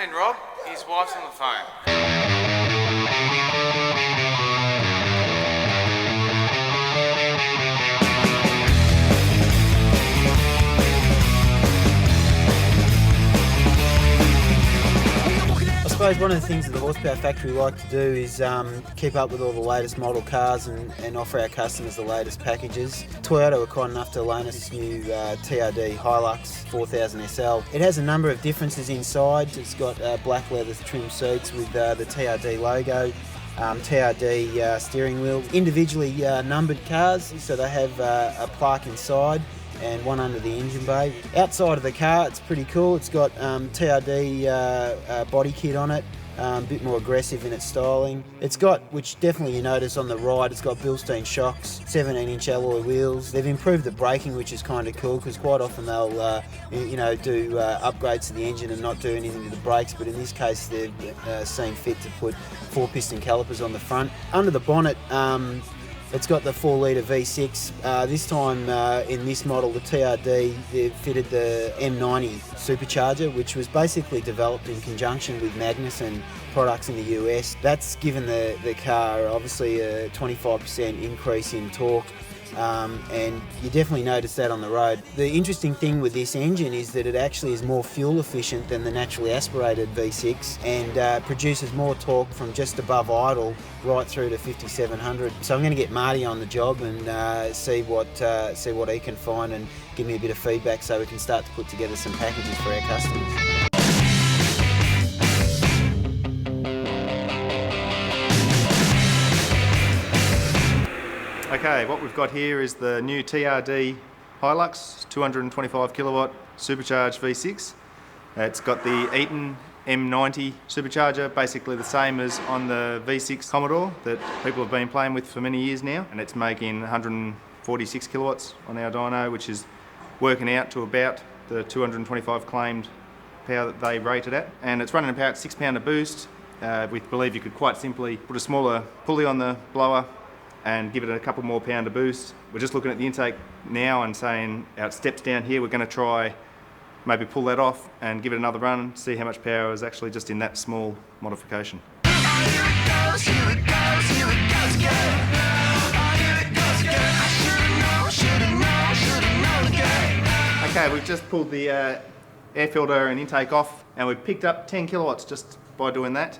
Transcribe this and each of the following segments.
seen Rob. His wife's on the phone. I suppose one of the things that the Horsepower Factory like to do is keep up with all the latest model cars and offer our customers the latest packages. Toyota were kind enough to loan us this new TRD Hilux 4000 SL. It has a number of differences inside. It's got black leather trim seats with the TRD logo. TRD steering wheel. Individually numbered cars, so they have a plaque inside and one under the engine bay. Outside of the car, it's pretty cool. It's got TRD body kit on it, a bit more aggressive in its styling. It's got, which definitely you notice on the ride, it's got Bilstein shocks, 17-inch alloy wheels. They've improved the braking, which is kind of cool, because quite often they'll do upgrades to the engine and not do anything to the brakes, but in this case they've seen fit to put 4-piston calipers on the front. Under the bonnet, it's got the 4-litre V6. This time in this model, the TRD, they've fitted the M90 supercharger, which was basically developed in conjunction with Magnuson products in the US. That's given the car obviously a 25% increase in torque. And you definitely notice that on the road. The interesting thing with this engine is that it actually is more fuel efficient than the naturally aspirated V6 and produces more torque from just above idle right through to 5700. So I'm going to get Marty on the job and see what he can find and give me a bit of feedback so we can start to put together some packages for our customers. Okay, what we've got here is the new TRD Hilux 225 kilowatt supercharged V6. It's got the AIN M90 supercharger, basically the same as on the V6 Commodore that people have been playing with for many years now, and it's making 146 kilowatts on our dyno, which is working out to about the 225 claimed power that they rated at, and it's running about 6 pound of boost. We believe you could quite simply put a smaller pulley on the blower and give it a couple more pound of boost. We're just looking at the intake now and saying our steps down here, we're going to try maybe pull that off and give it another run, see how much power is actually just in that small modification. Okay, we've just pulled the air filter and intake off and we've picked up 10 kilowatts just by doing that.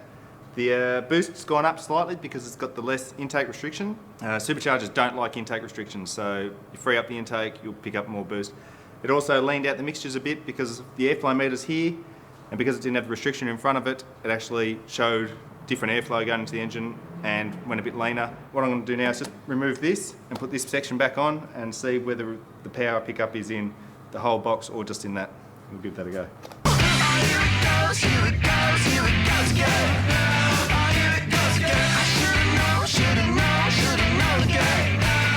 The boost's gone up slightly because it's got the less intake restriction. Superchargers don't like intake restrictions, so you free up the intake, you'll pick up more boost. It also leaned out the mixtures a bit because the airflow meter's here, and because it didn't have the restriction in front of it, it actually showed different airflow going into the engine and went a bit leaner. What I'm going to do now is just remove this and put this section back on and see whether the power pickup is in the whole box or just in that. We'll give that a go.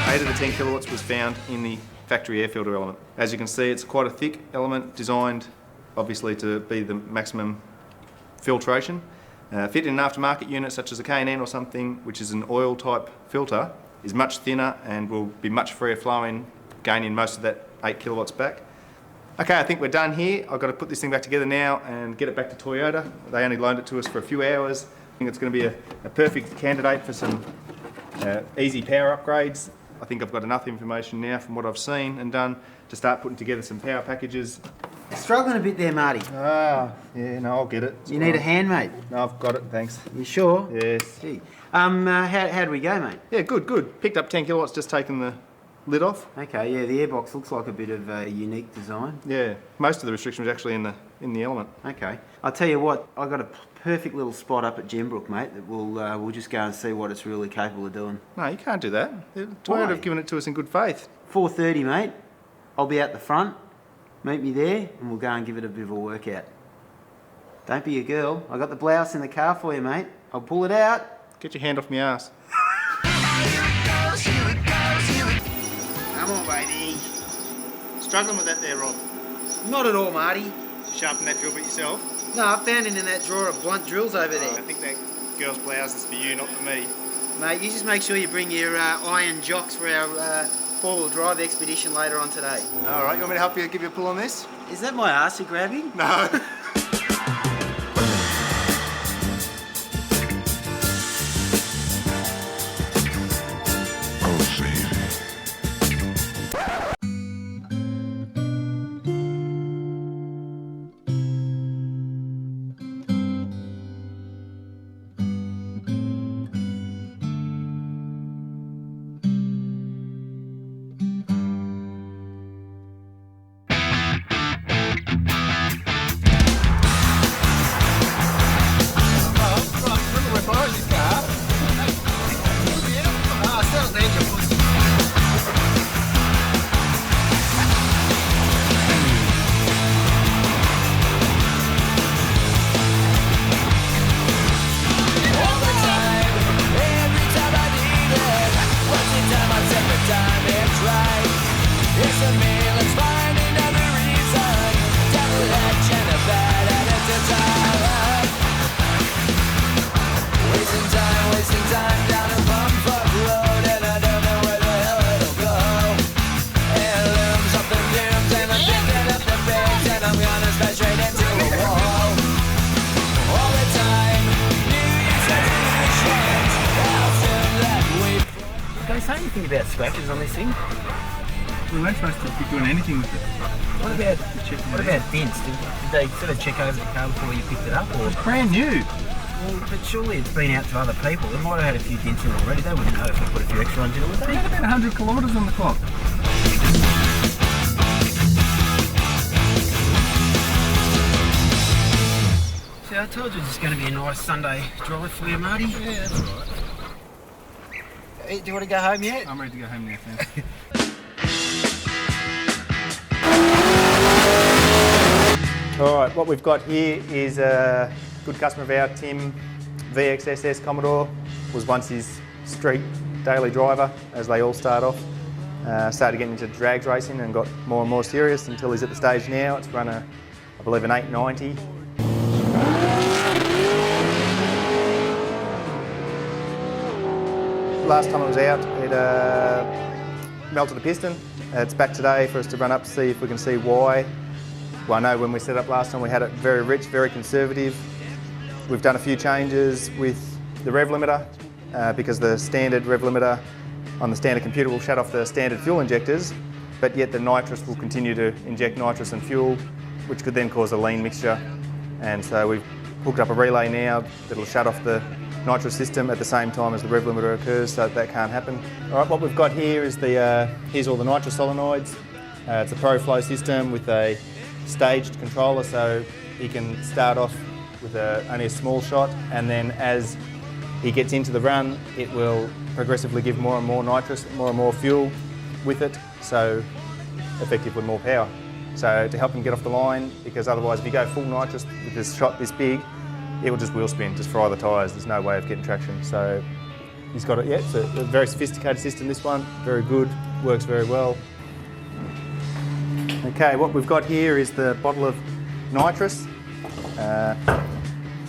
8 of the 10 kilowatts was found in the factory air filter element. As you can see, it's quite a thick element, designed obviously to be the maximum filtration. Fit in an aftermarket unit such as a AIN or something, which is an oil type filter, is much thinner and will be much freer flowing, gaining most of that 8 kilowatts back. Okay, I think we're done here. I've got to put this thing back together now and get it back to Toyota. They only loaned it to us for a few hours. I think it's going to be a perfect candidate for some easy power upgrades. I think I've got enough information now from what I've seen and done to start putting together some power packages. Struggling a bit there, Marty. Yeah, no, I'll get it. You need a hand, mate? No, I've got it, thanks. You sure? Yes. Gee. How do we go, mate? Yeah, good. Picked up 10 kilowatts, just taken the lid off. Okay, yeah, the airbox looks like a bit of a unique design. Yeah, most of the restriction was actually in the element. Okay. I'll tell you what, I've got a perfect little spot up at Gembrook, mate, that we'll just go and see what it's really capable of doing. No, you can't do that. Toyota have given it to us in good faith. 4:30, mate. I'll be out the front. Meet me there and we'll go and give it a bit of a workout. Don't be a girl. I got the blouse in the car for you, mate. I'll pull it out. Get your hand off my ass. Come on, baby. Struggling with that there, Rob. Not at all, Marty. Sharpen that drill bit yourself. No, I found it in that drawer of blunt drills over there. I think that girl's blouse is for you, not for me. Mate, you just make sure you bring your iron jocks for our four-wheel drive expedition later on today. Alright, you want me to help you give you a pull on this? Is that my arse you're grabbing? No. they say anything about scratches on this thing? We weren't supposed to be doing anything with it. What about dents? Did they sort of check over the car before you picked it up? Or? It's brand new. Well, but surely it's been out to other people. They might have had a few dents in it already. They wouldn't know if we put a few extra ones in it, would They they? had about 100 kilometres on the clock. See, I told you this is going to be a nice Sunday drive for you, Marty. Yeah, that's all right. Hey, do you want to go home yet? I'm ready to go home now, thanks. Alright, what we've got here is a good customer of ours, Tim, VXSS Commodore, was once his street daily driver as they all start off. Started getting into drags racing and got more and more serious until he's at the stage now. It's run I believe an 890. Last time it was out, it melted a piston. It's back today for us to run up to see if we can see why. Well, I know when we set up last time we had it very rich, very conservative. We've done a few changes with the rev limiter because the standard rev limiter on the standard computer will shut off the standard fuel injectors, but yet the nitrous will continue to inject nitrous and fuel, which could then cause a lean mixture. And so we've hooked up a relay now that'll shut off the nitrous system at the same time as the rev limiter occurs, so that can't happen. All right, what we've got here is here's all the nitrous solenoids. It's a ProFlow system with a staged controller, so he can start off with only a small shot, and then as he gets into the run, it will progressively give more and more nitrous, more and more fuel with it, so effectively more power. So to help him get off the line, because otherwise if you go full nitrous with this shot this big, it will just wheel spin, just fry the tyres. There's no way of getting traction. So he's got it, yeah, it's a very sophisticated system, this one, very good, works very well. Okay, what we've got here is the bottle of nitrous,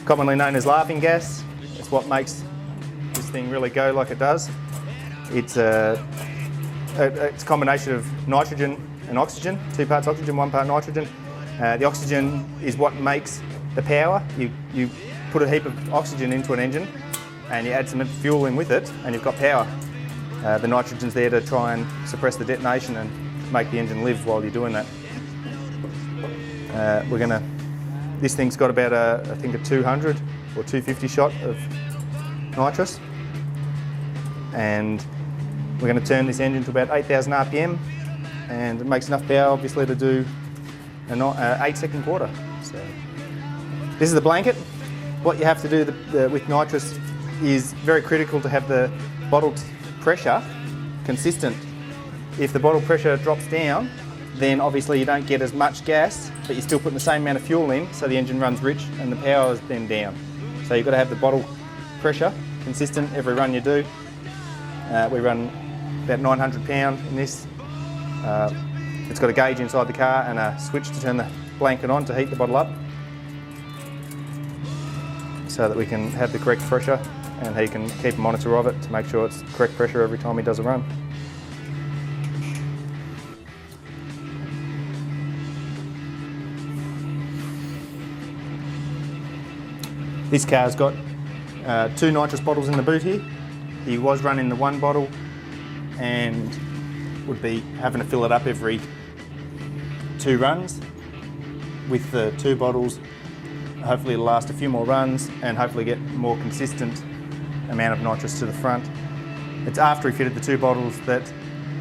commonly known as laughing gas. It's what makes this thing really go like it does. It's a combination of nitrogen and oxygen, 2 parts oxygen, 1 part nitrogen. The oxygen is what makes the power. You put a heap of oxygen into an engine and you add some fuel in with it and you've got power. The nitrogen's there to try and suppress the detonation and make the engine live while you're doing that. This thing's got about I think a 200 or 250 shot of nitrous, and we're going to turn this engine to about 8,000 RPM, and it makes enough power obviously to do an 8-second quarter. So this is the blanket. What you have to do with nitrous is very critical to have the bottle pressure consistent. If the bottle pressure drops down, then obviously you don't get as much gas, but you're still putting the same amount of fuel in, so the engine runs rich and the power is then down. So you've got to have the bottle pressure consistent every run you do. We run about 900 pound in this. It's got a gauge inside the car and a switch to turn the blanket on to heat the bottle up, so that we can have the correct pressure, and he can keep a monitor of it to make sure it's correct pressure every time he does a run. This car's got 2 nitrous bottles in the boot here. He was running the 1 bottle and would be having to fill it up every 2 runs. With the 2 bottles, hopefully it'll last a few more runs and hopefully get more consistent amount of nitrous to the front. It's after he fitted the 2 bottles that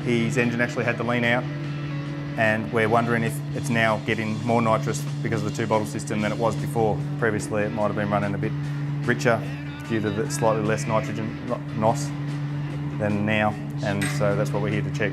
his engine actually had to lean out, and we're wondering if it's now getting more nitrous because of the 2 bottle system than it was before. Previously it might have been running a bit richer due to the slightly less nitrogen NOS than now, and so that's what we're here to check.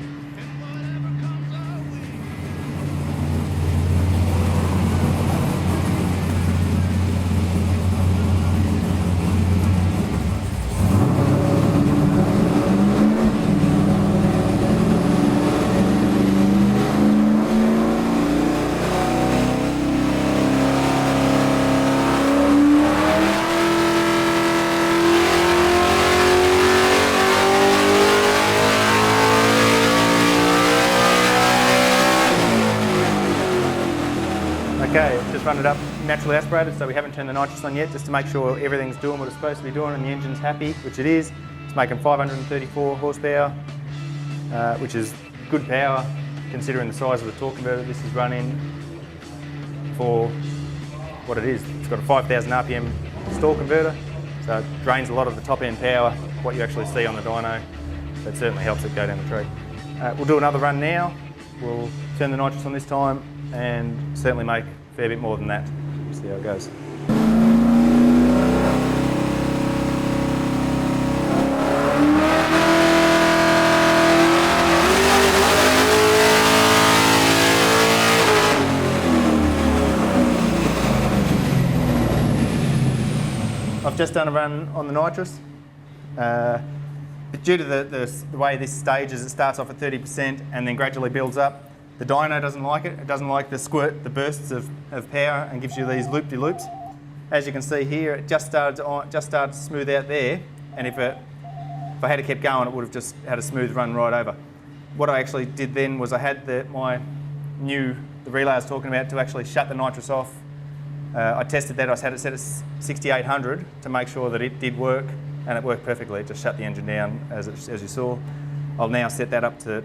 Okay, we've just run it up naturally aspirated, so we haven't turned the nitrous on yet, just to make sure everything's doing what it's supposed to be doing and the engine's happy, which it is. It's making 534 horsepower, which is good power considering the size of the torque converter this is running for what it is. It's got a 5,000 RPM stall converter, so it drains a lot of the top end power, what you actually see on the dyno. That certainly helps it go down the track. We'll do another run now. We'll turn the nitrous on this time and certainly make a fair bit more than that. See how it goes. I've just done a run on the nitrous. Due to the way this stage is, it starts off at 30% and then gradually builds up. The dyno doesn't like it. It doesn't like the squirt, the bursts of power, and gives you these loop-de-loops. As you can see here, it just started to smooth out there, and if I had kept going, it would have just had a smooth run right over. What I actually did then was I had the relay I was talking about to actually shut the nitrous off. I tested that. I had it set at 6800 to make sure that it did work, and it worked perfectly. It just shut the engine down as you saw. I'll now set that up to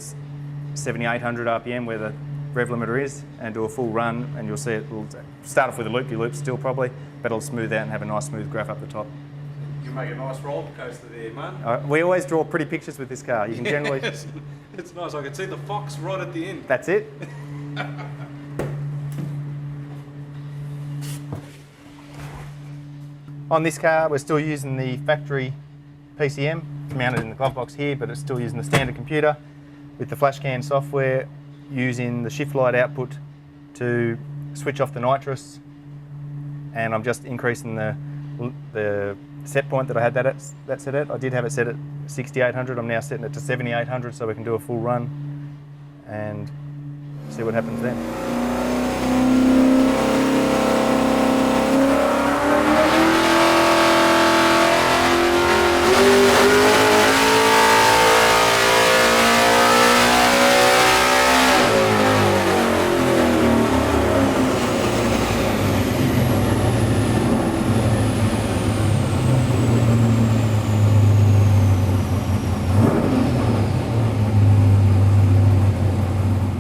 7800 RPM where the rev limiter is and do a full run, and you'll see it will start off with a loop-de-loop still probably, but it'll smooth out and have a nice smooth graph up the top. You make a nice roller coaster there, man. We always draw pretty pictures with this car. You can generally... It's nice. I can see the fox right at the end. That's it. On this car, we're still using the factory PCM. It's mounted in the glove box here, but it's still using the standard computer with the FLASHBACK software, using the shift light output to switch off the nitrous. And I'm just increasing the set point that I had that set at. I did have it set at 6800. I'm now setting it to 7800 so we can do a full run and see what happens then.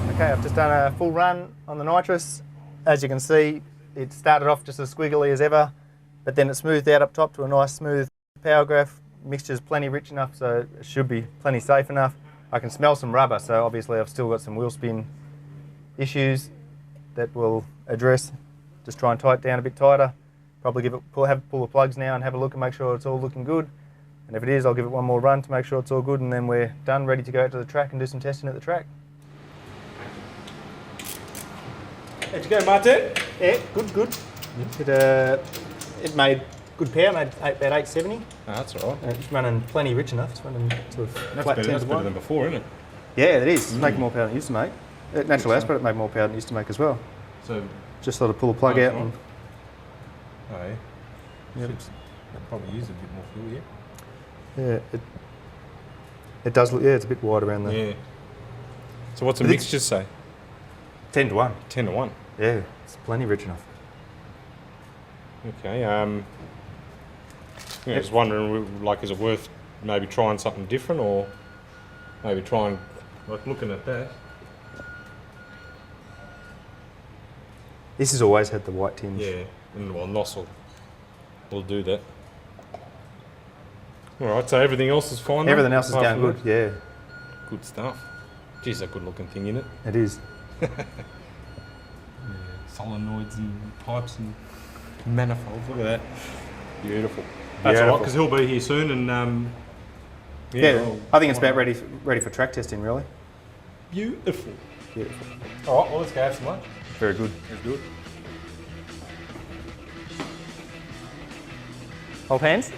Okay, I've just done a full run on the nitrous. As you can see, it started off just as squiggly as ever, but then it smoothed out up top to a nice smooth power graph. Mixture's plenty rich enough, so it should be plenty safe enough. I can smell some rubber, so obviously I've still got some wheel spin issues that we'll address. Just try and tie it down a bit tighter. Probably pull the plugs now and have a look and make sure it's all looking good. And if it is, I'll give it one more run to make sure it's all good, and then we're done, ready to go out to the track and do some testing at the track. How'd you go, Martin? Yeah, good. It made good power, made about 870. Oh, that's all right. It's running plenty rich enough. It's running sort of flat 10 That's to better 1. than before, isn't it? Yeah, it is. It's making more power than it used to make. Natural aspirate made more power than it used to make as well. So, Just sort of pull a plug out and... oh yeah. Yep. Should probably use a bit more fuel, yeah. Yeah, it does look, yeah, it's a bit wide around the... Yeah. So what's the But mixture say? 10 to 1. 10 to 1. Yeah, it's plenty rich enough. Okay. I was wondering, like, is it worth maybe trying something different, or maybe trying, like, looking at that? This has always had the white tinge. Yeah, and well, nozzle will do that. All right, so everything else is fine. Everything else is going good, yeah. Good stuff. Geez, a good-looking thing, isn't it? It is. Yeah, solenoids and pipes and manifolds. Look at that. Beautiful. That's all right, because he'll be here soon, and yeah, I think it's about ready for track testing, really. Beautiful. Beautiful. All right, well, let's go have some lunch. Very good. Let's do it. Hold hands.